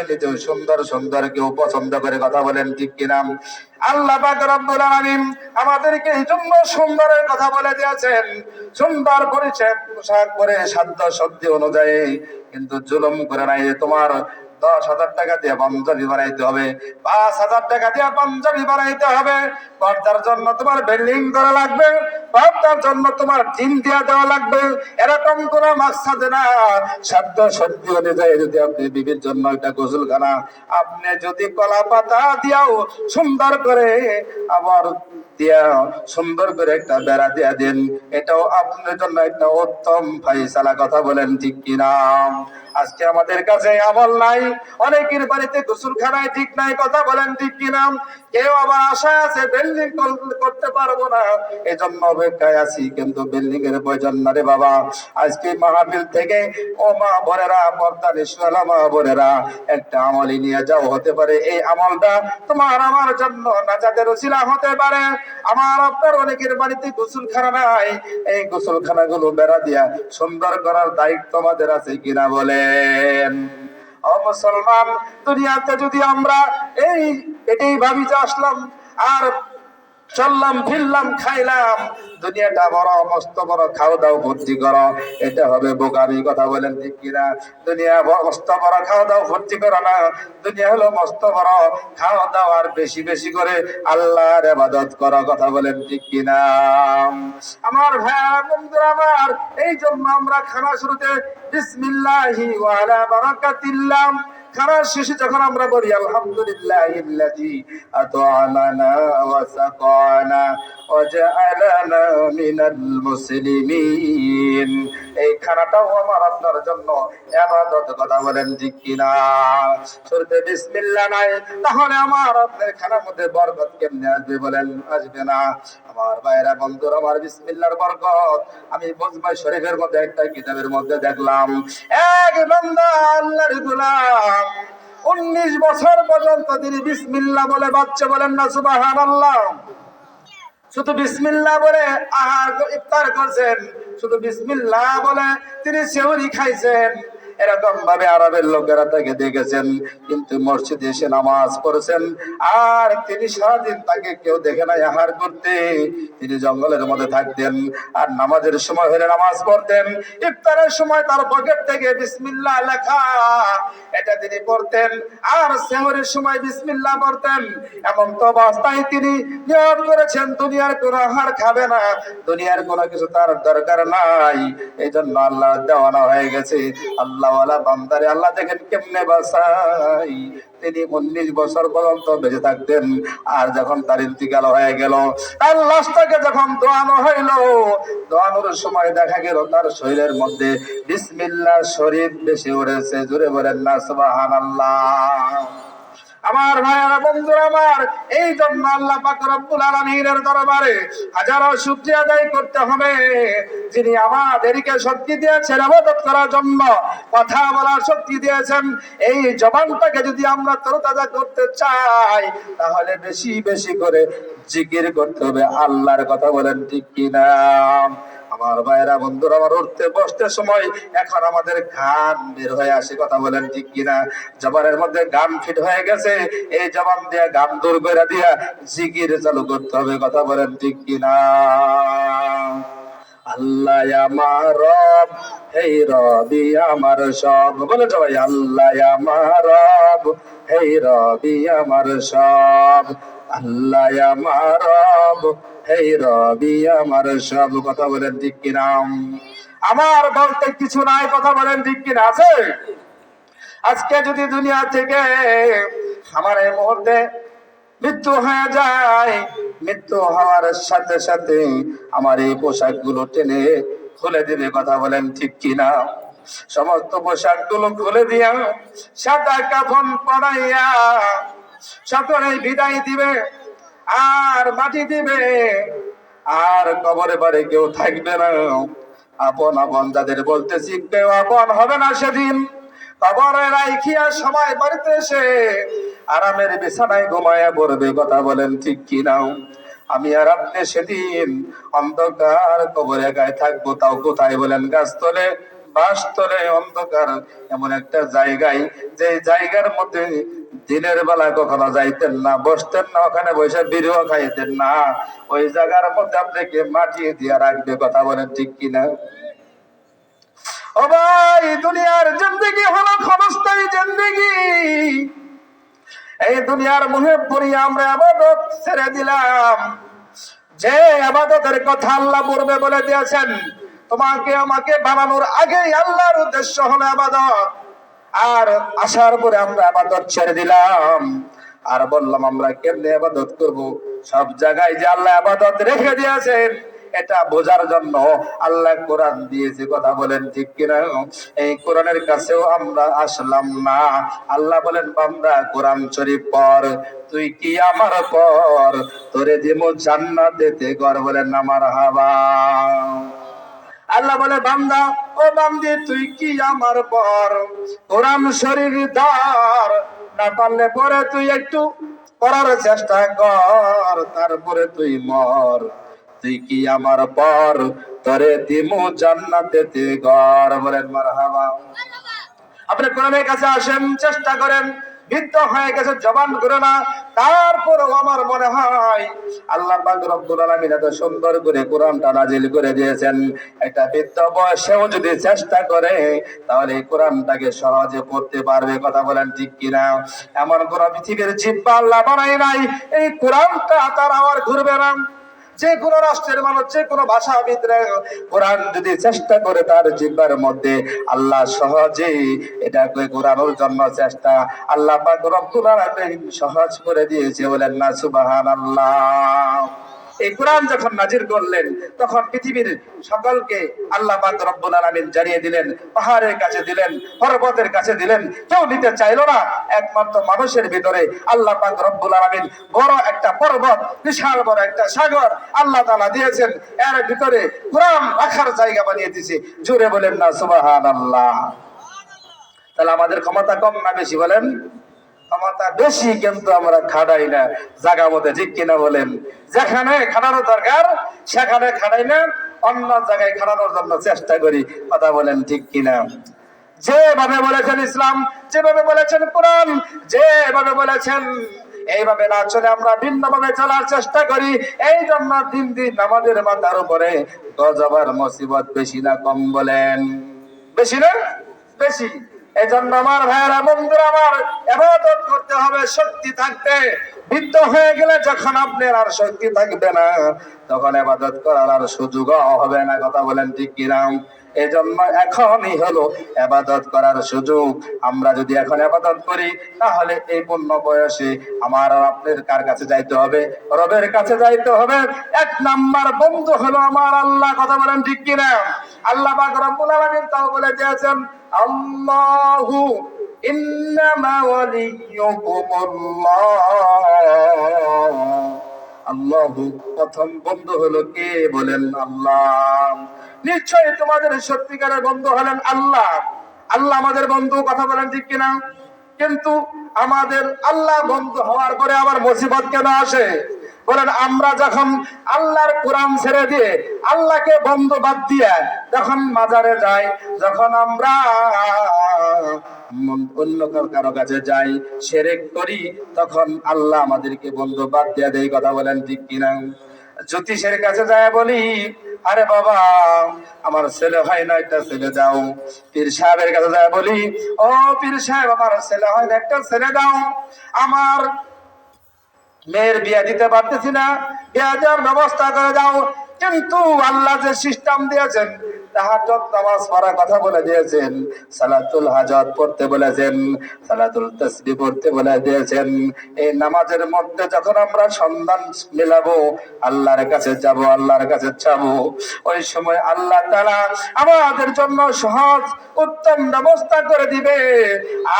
নিজেও সুন্দর সুন্দর কেউ পছন্দ করে, কথা বলেন ঠিক কিনা? আল্লাহ পাক রব্বুল আলামিন আমাদেরকে এই জন্য সুন্দরের কথা বলে দিয়েছেন, সুন্দর পরিচ্ছদ পোশাক পরে সাধ্য শক্তি অনুযায়ী, কিন্তু জুলুম করে নাই যে তোমার 10,000 টাকা দিয়ে পাঞ্জাবি বানাইতে হবে, 5,000 টাকা দিয়ে পাঞ্জাবি বানাইতে হবে, পর্দার জন্য তোমার বিল্ডিং করা লাগবে, পর্দার জন্য তোমার টিন দিয়ে দেওয়া লাগবে, এরকম কোন মাকসাদ না। সাধ্য শক্তি অনুযায়ী যদি আপনি বিবির জন্য একটা গোসলখানা আপনি যদি কলা পাতা দিয়াও সুন্দর করে আবার দিয়া সুন্দর করে একটা বেড়া দিয়া দেন, এটাও আপনার জন্য একটা উত্তম ফায়সালা, কথা বলেন ঠিক কিনা? আজকে আমাদের কাছে আমল নাই, অনেকের বাড়িতে গোসলখানায় ঠিক নাই, কথা বলেন ঠিক কিনা? কেউ আবার আশা আছে বিল্ডিং করতে পারবো না, এজন্য অপেক্ষায় আছি, কিন্তু বিল্ডিং এর প্রয়োজন না রে বাবা। আজকে মাহফিল থেকে ও মা বোনেরা, পর্দা নিশালা মা বোনেরা, একটা আমলই নিয়ে যাও, হতে পারে এই আমলটা তোমার আমার জন্য নাজাতের ওসিলা হতে পারে। আমার আপনার অনেকের বাড়িতে গোসলখানা নাই, এই গোসলখানা গুলো বেড়া দিয়া সুন্দর করার দায়িত্ব আমাদের আছে কিনা বলেন? ও মুসলমান, দুনিয়াতে যদি আমরা এটাই ভাবি যে আসলাম আর চললাম ফিরলাম খাইলাম, দুনিয়াটা বড় মস্ত বড়, খাও দাও ভর্তি করো, এটা হবে বোকামি, কথা বলেন ঠিক কিনা? দুনিয়া মস্ত বড় খাও দাও ভর্তি করো না, দুনিয়া হলো মস্ত বড়, খাও দাও আর বেশি বেশি করে আল্লাহর ইবাদত করো, কথা বলেন ঠিক কিনা? আমার ভাইরা বন্ধুরা আমার, এই জন্য আমরা খানা শুরুতে বিসমিল্লাহি ওয়া আলা বারাকাতিল্লাহ, খানার শেষে যখন আমরা বলি আলহামদুলিল্লাহিল্লাযী আত'আমানা ওয়া সাকানা ওয়া জাআলানা মিনাল মুসলিমিন, এই খানাটাও আমার আপনার জন্য ইবাদত, কথা বলেন ঠিক কিনা? শুরুতে বিসমিল্লাহ নাই, তাহলে আমার আপনার খানার মধ্যে বরকত কেমনে আসবে বলেন? আসবে না। আমার ভাইরা বন্ধুরা আমার, বিসমিল্লাহর বরকত আমি মুজমাই শরীফের মধ্যে একটা কিতাবের মধ্যে দেখলাম, এক বান্দা আল্লাহর গোলাম 19 বছর পর্যন্ত তিনি বিসমিল্লাহ বলে বাচ্চা, বলেন না সুবহানাল্লাহ? শুধু বিসমিল্লাহ বলে আহার ইফতার করছেন, শুধু বিসমিল্লাহ বলে তিনি সেহরি খাইছেন, এরকম ভাবে আরবের লোকেরা তাকে দেখেছেন, কিন্তু মসজিদে এসে নামাজ পড়েছেন, আর তিনি সারাদিন তাকে কেউ দেখে নাই আহার করতে, তিনি জঙ্গলের মধ্যে থাকতেন, আর নামাজের সময় হলে নামাজ পড়তেন, ইফতারের সময় তার পকেট থেকে বিসমিল্লাহ লেখা এটা তিনি পড়তেন, আর সেহরির সময় বিসমিল্লাহ পড়তেন। এমন তো অবস্থায় তিনি নিয়ত করেছেন দুনিয়ার কোন আহার খাবে না, দুনিয়ার কোনো কিছু তার দরকার নাই, এই জন্য আল্লাহ দেওয়ানা হয়ে গেছে। আল্লাহওয়ালা বান্দারে আল্লাহ দেখেন কেমনে বাঁচাই, তিনি 19 বছর পর্যন্ত বেঁচে থাকতেন, আর যখন তার ইন্তিকাল হয়ে গেল, তার লাশটাকে যখন দোয়ানো হইল, দোয়ানোর সময় দেখা গেল তার শরীরের মধ্যে বিসমিল্লাহ শরীফ বেশি উড়েছে, জোরে বলেন না সুবহানাল্লাহ? আমার ভাইয়েরা বন্ধুরা আমার, এই জন্য আল্লাহ পাক রব্বুল আলামিনের দরবারে হাজারো শুকরিয়া আদায় করতে হবে, যিনি আমাদেরকে শক্তি দিয়েছেন ইবাদত করার জন্য, কথা বলার শক্তি দিয়েছেন। এই জবানটাকে যদি আমরা তরতাজা করতে চাই, তাহলে বেশি বেশি করে জিকির করতে হবে আল্লাহর, কথা বলেন ঠিক কিনা? আমার ভাইরা বন্ধুরা আমার, উঠতে বসতে সময় এখন আমাদের গান বের হয়ে আসে, কথা বলেন ঠিক কিনা? জবানের মধ্যে গান ফিট হয়ে গেছে, এই জবান দিয়ে গান দূর করে দিয়া জিকির চালু করতে হবে, কথা বলেন ঠিক কিনা? আল্লাহ আমার রব, হেই রবি আমার সব, বলে সবাই আল্লাহ আমার রব, হেই রবি আমার সব, আল্লাহ আমার রব, হেই রবি আমার সব, কথা বলেন ঠিক কিনা? আমার বলতে কিছু নাই, কথা বলেন ঠিক কিনা? আছে? আজকে যদি দুনিয়া থেকে আমার এই মুহূর্তে মৃত্যু হয়ে যায়, মৃত্যু হওয়ার সাথে সাথে আমার এই পোশাক গুলো টেনে খুলে দিবে, কথা বলেন ঠিক কিনা? সমস্ত পোশাক গুলো খুলে দিয়া সাদা কাফন পরাইয়া সকলে বিদায় দিবে, আর মাটি দিবে, আর কবরে বাড়ি কেউ থাকবে না। আপন আপন যাদের বলতেছি, কেউ আপন হবে না সেদিন। কবরে রাখিয়া সবাই বাড়িতে এসে আরামের বিছানায় ঘুমায়া পড়বে, কথা বলেন ঠিক কিনা? আমি আর আপনি সেদিন অন্ধকার কবরে গায়ে থাকবো, তাও কোথায় বলেন? গাছতলে, বাসতলে অন্ধকার এমন একটা জায়গায়, যে জায়গার মধ্যে দিনের বেলা কখনো যাইতেন না, বসতেন না, ওখানে বসে বিড়িও খাইতেন না। ওই জায়গার মধ্যে আপনাকে মাটি দিয়ে রাখবে। কথা বলেন ঠিক কিনা? ও ভাই, দুনিয়ার জিন্দেগি হলো ক্ষণস্থায়ী জিন্দেগি। এই দুনিয়ার মুহে পড়ি আমরা ইবাদত ছেড়ে দিলাম। যে ইবাদতের কথা আল্লাহ পূর্বে বলে দিয়েছেন, তোমাকে আমাকে বানানোর আগেই আল্লাহর উদ্দেশ্য হলো ইবাদত, আর আসার পরে আমরা ইবাদত ছেড়ে দিলাম। আর বললাম আমরা কেমনে ইবাদত করব? সব জায়গায় যে আল্লাহ ইবাদত রেখে দিয়েছেন এটা বোঝার জন্য আল্লাহ কোরআন দিয়েছে। কথা বলেন ঠিক কিনা? এই কোরআনের কাছেও আমরা আসলাম না। আল্লাহ বলেন, বান্দা কোরআন শরীফ পড়, তুই কি আমার পর, তোরে দিমু জান্নাতেতে ঘর। বলেন না মারহাবা। আল্লাহ বলে, বান্দা ও বান্দি, তুই কি আমার পর, কোরআন শরীফ ধর, না পারলে পরে তুই একটু করার চেষ্টা কর, তারপরে তুই মর। তুই কি আমার পর, তোরে দিমু জান্নাতেতে ঘর। বলেন মারহাবা। আপনি কোরআনের কাছে আসেন, চেষ্টা করেন, বৃদ্ধ হয়ে গেছে, জবান করে না, তারপরেও আমার মনে হয় আল্লাহ পাক রব্বুল আলামিন এত সুন্দর করে কোরআনটা নাজিল করে দিয়েছেন। একটা বৃদ্ধ বয়সেও যদি চেষ্টা করে তাহলে এই কোরআনটাকে সহজে পড়তে পারবে। কথা বলেন ঠিক কিনা? এমন কোন পৃথিবীর জিহ্বা আল্লাহ বানাই নাই এই কোরআনটা তার আবার ঘুরবে না। যে কোনো রাষ্ট্রের মানুষ, যে কোনো ভাষাবিদ কোরআন যদি চেষ্টা করে তার জিহ্বার মধ্যে, আল্লাহ সহজেই এটাকে ঘোরানোর জন্য চেষ্টা আল্লাহ পাক রব্বুল আলামিন সহজ করে দিয়েছে। বলেন না সুবহানাল্লাহ। এই কোরআন যখন নাজির করলেন তখন পৃথিবীর সকলকে আল্লাহ পাক রব্বুল আলামিন জানিয়ে দিলেন, পাহাড়ের কাছে দিলেন, পর্বতের কাছে দিলেন, কেউ নিতে চাইলো না। একমাত্র মানুষের ভিতরে আল্লাহ পাক রব্বুল আলামিন বড় একটা পর্বত, বিশাল বড় একটা সাগর আল্লাহ তাআলা দিয়েছেন, এর ভিতরে কোরআন রাখার জায়গা বানিয়ে দিয়েছে। জোরে বলেন না সুবহানাল্লাহ। তাহলে আমাদের ক্ষমতা কম না বেশি? বলেন ক্ষমতা বেশি, কিন্তু আমরা খাটাই না জায়গা মতো। ঠিক কিনা বলেন? যেখানে খাটানো দরকার সেখানে খাটাই না, অন্য জায়গায় খাটানোর জন্য চেষ্টা করি। কথা বলেন ঠিক কিনা? যেভাবে বলেছেন ইসলাম, যেভাবে বলেছেন কোরআন, যেভাবে বলেছেন এইভাবে না চলে আমরা ভিন্নভাবে চলার চেষ্টা করি। এই জন্য দিন দিন আমাদের মাথার উপরে গজব আর মুসিবত বেশি না কম? বলেন বেশি না বেশি? এজন্য আমার ভাইয়েরা, বন্ধুরা আমার, ইবাদত করতে হবে শক্তি থাকতে। বৃদ্ধ হয়ে গেলে যখন আপনার আর শক্তি থাকবে না, তখন ইবাদত করার আর সুযোগ হবে না। কথা বলেন ঠিক কিনা? এজন্য এখনই হলো ইবাদত করার সুযোগ। আমরা যদি এখন ইবাদত করি তাহলে এই পূর্ণ বয়সে আমার আর আপনার কার কাছে যাইতে হবে? রবের কাছে যাইতে হবে। এক নাম্বার বন্ধু হলো আমার আল্লাহ। কথা বলেন ঠিক কিনা? আল্লাহ পাক রব্বুল আলামিন তাও বলে দিয়েছেন, আল্লাহু ইন্নামা ওয়ালিয়্যুকুমুল্লাহ। আল্লাহু প্রথম বন্ধু হলো কে? বলেন আল্লাহ। নিশ্চয়ই তোমাদের সত্যিকারের বন্ধু হলেন আল্লাহ। আল্লাহ আমাদের বন্ধু। কথা বলেন ঠিক কিনা? কিন্তু আমাদের আল্লাহ বন্ধু হওয়ার পরে আবার মুসিবত কেন আসে? বলেন আমরা যখন আল্লাহর কোরআন ছেড়ে দিয়ে আল্লাহকে বন্ধু বাদ দিয়ে যখন মাজারে যাই, যখন আমরা অন্য কারো কাছে যাই, শিরক করি, তখন আল্লাহ আমাদেরকে বন্ধু বাদ দিয়ে দেয়। কথা বলেন ঠিক কিনা? জ্যোতিষের কাছে যায় বলি, আরে বাবা আমার ছেলে হয় না, একটা ছেলে দাও। পীর সাহেবের কাছে যায় বলি, ও পীর সাহেব আমার ছেলে হয় না, একটা ছেলে দাও। আমার মেয়ের বিয়ে দিতে পারতেছি না, বিয়ে দেওয়ার ব্যবস্থা করে দাও। কিন্তু আল্লাহ যে সিস্টেম দিয়েছেন, তাহাজ্জুদ নামাজ পড়ার কথা বলে দিয়েছেন, সালাতুল হাজাত পড়তে বলেছেন, সালাতুল তাসবিহ পড়তে বলে দিয়েছেন। এই নামাজের মধ্যে যখন আমরা সন্ধান মেলাবো, আল্লাহর কাছে যাব, আল্লাহর কাছে চাবো, ওই সময় আল্লাহ তাআলা আমাদের জন্য সহজ উত্তম ব্যবস্থা করে দিবে।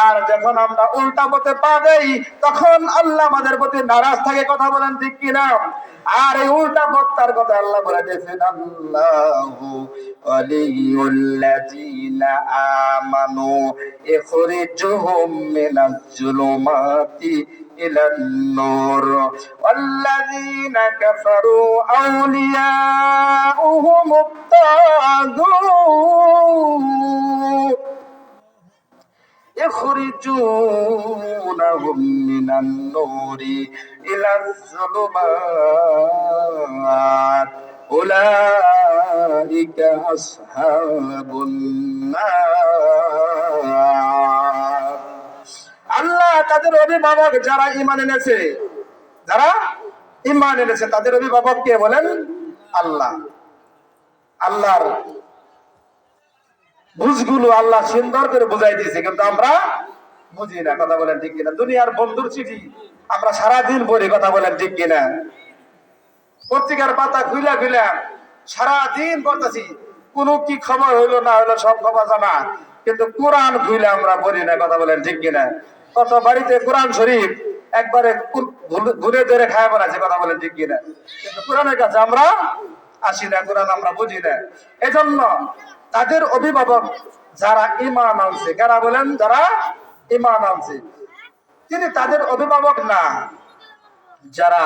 আর যখন আমরা উল্টা পথে পা দেই, তখন আল্লাহ আমাদের প্রতি নারাজ থাকে। কথা বলেন ঠিক কিনা? আর এই উল্টা পথটার কথা আল্লাহ বলে দিয়েছেন, আল্লাহু ওয়ালিয়ুল্লাযীনা আমানু ইখরিজুহুম মিনাজ জুলুমাতি ইলান নূর ওয়াল্লাযীনা কাফারু আউলিয়াউহুমুত তাগুত يخرجونهم من النور إلى الظلمات أولئك أصحاب النار আল্লাহ তাদের অভিভাবক যারা ঈমান এনেছে তাদের অভিভাবক কে বলেন? আল্লাহ। আল্লাহর বুঝগুলো আল্লাহ সুন্দর করে বুঝাই দিয়েছে, কিন্তু আমরা বুঝি না। কথা বলেন ঠিক কিনা? দুনিয়ার বন্ধুর চিঠি আমরা সারাদিন পড়ি। কথা বলেন ঠিক কিনা? পত্রিকার পাতা খুইলা সারাদিন পড়তেছি, কোন কি খবর হইলো না হইলো সব খবর জানা, কিন্তু কোরআন খুইলে আমরা পড়ি না। কথা বলেন ঠিক কিনা? কত বাড়িতে কোরআন শরীফ একবারে ঘুরে ধরে খায় বানাচ্ছে। কথা বলেন ঠিক কিনা? কিন্তু কোরআনের কাছে আমরা আসি না, কোরআন আমরা বুঝি না। এজন্য তাদের অভিভাবক যারা ঈমান আনছে, কারা বলেন? যারা ঈমান আনছে, তিনি তাদের অভিভাবক না, যারা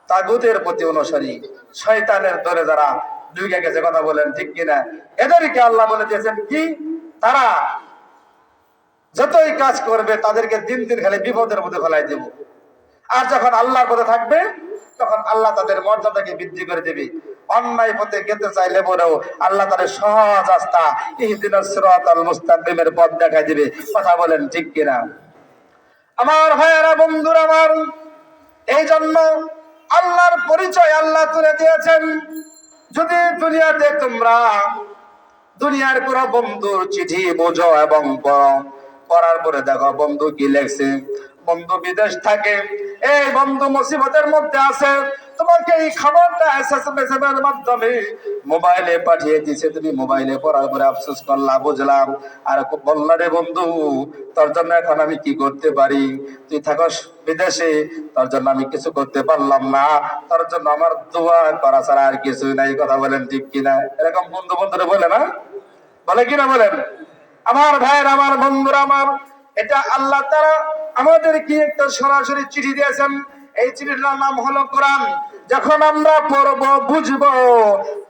তাগুতের প্রতি অনুসারী, শয়তানের দলে যারা ঢুকে গেছে। কথা বলেন ঠিক কিনা? এদেরকে আল্লাহ বলে দিয়েছেন কি, তারা যতই কাজ করবে তাদেরকে দিন দিন খালি বিপদের মধ্যে ফেলাই দেব। আর যখন আল্লাহর পথে থাকবে তখন আল্লাহ তাদের মর্যাদাকে বৃদ্ধি করে দেবে। অন্যায় পথে যেতে চাইলে পরেও আল্লাহ তাদের সহজ রাস্তা ইহদিনাস সিরাতাল মুস্তাকিমের পথ দেখাই দিবে। কথা বলেন ঠিক কিনা? আমার ভাইয়েরা, বন্ধুরা আমার, এই জন্য আল্লাহর পরিচয় আল্লাহ তুলে দিয়েছেন। যদি দুনিয়াতে তোমরা দুনিয়ার কোন বন্ধুর চিঠি বোঝো এবং পড়ার পরে দেখো বন্ধু কি লেখছে, বন্ধু বিদেশ থাকে, এই বন্ধু মুসিবতের মধ্যে আছে, তোমাকে এই খবরটা এসএমএস এর মাধ্যমে মোবাইলে পাঠিয়ে দিয়েছে, তুমি মোবাইলে পড়ার পরে আফসোস করলা, বুঝলাম, আর বললা রে বন্ধু, তোর জন্য এখন আমি কি করতে পারি? তুই থাকস বিদেশে, তোর জন্য আমি কিছু করতে পারলাম না, তোর জন্য আমার দোয়া করা ছাড়া আর কিছুই নাই। কথা বলেন ঠিক কিনা? এরকম বন্ধু বন্ধুরা বলে না, বলে কিনা বলেন? আমার ভাইয়ের, আমার বন্ধুরা আমার, এটা আল্লাহ তাআলা আমাদের কি একটা সরাসরি চিঠি দিয়েছেন। এই চিঠিটার নাম হলো কোরআন। যখন আমরা পড়বো, বুঝবো,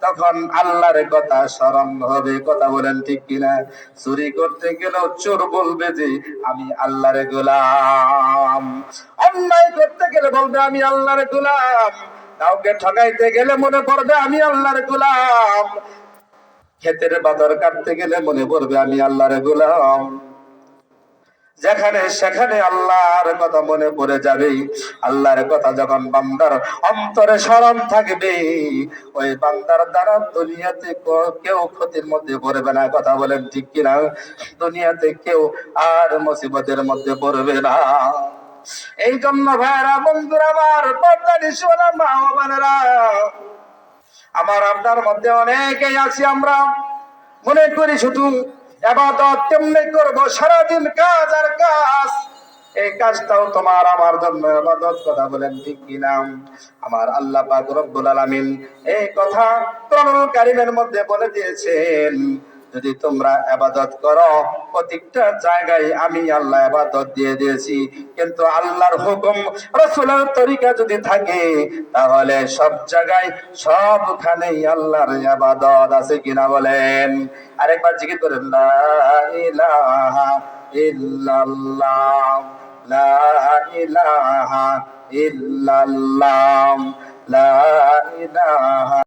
তখন আল্লাহর কথা স্মরণ হবে। কথা বলেন ঠিক কিনা? চুরি করতে গেলেও চোর বলবে যে আমি আল্লাহর গোলাম, অন্যায় করতে গেলে বলবে আমি আল্লাহর গোলাম, কাউকে ঠকাইতে গেলে মনে পড়বে আমি আল্লাহর গোলাম, ক্ষেতের বাদর কাটতে গেলে মনে পড়বে আমি আল্লাহর গোলাম। যেখানে সেখানে আল্লাহর কথা মনে পড়ে যাবে। আল্লাহর কথা যখন বান্দার অন্তরে স্মরণ থাকবে, ওই বান্দার দ্বারা দুনিয়াতে কেউ ক্ষতির মধ্যে পড়বে না। কথা বলেন ঠিক কিনা? দুনিয়াতে কেউ আর মুসিবতের মধ্যে পড়বে না। এই জন্য ভাইরা, বন্ধুরা আমার, পর্দানি শোনা মা ও বোনেরা, আমার আপনার মধ্যে অনেকেই আছি, আমরা মনে করি শুধু ইবাদত কেমনে করবো, সারাদিন কাজ আর কাজ, এই কাজটাও তোমার আমার জন্য ইবাদত। কথা বলেন ঠিক কিনা? আমার আল্লাহ পাক রব্বুল আলামিন এই কথা কোরআনুল কারীমের মধ্যে বলে দিয়েছেন, যদি তোমরা ইবাদত করো, প্রত্যেকটা জায়গায় আমি আল্লাহ ইবাদত দিয়ে দিয়েছি। কিন্তু আল্লাহর হুকুম, রাসূলের তরিকা যদি থাকে, তাহলে সব জায়গায় সবখানেই আল্লাহর ইবাদত আছে। কিনা বলেন? আরেকবার জিকির করেন, লা ইলাহা ইল্লাল্লাহ, লা ইলাহা ইল্লাল্লাহ, লা ইলাহা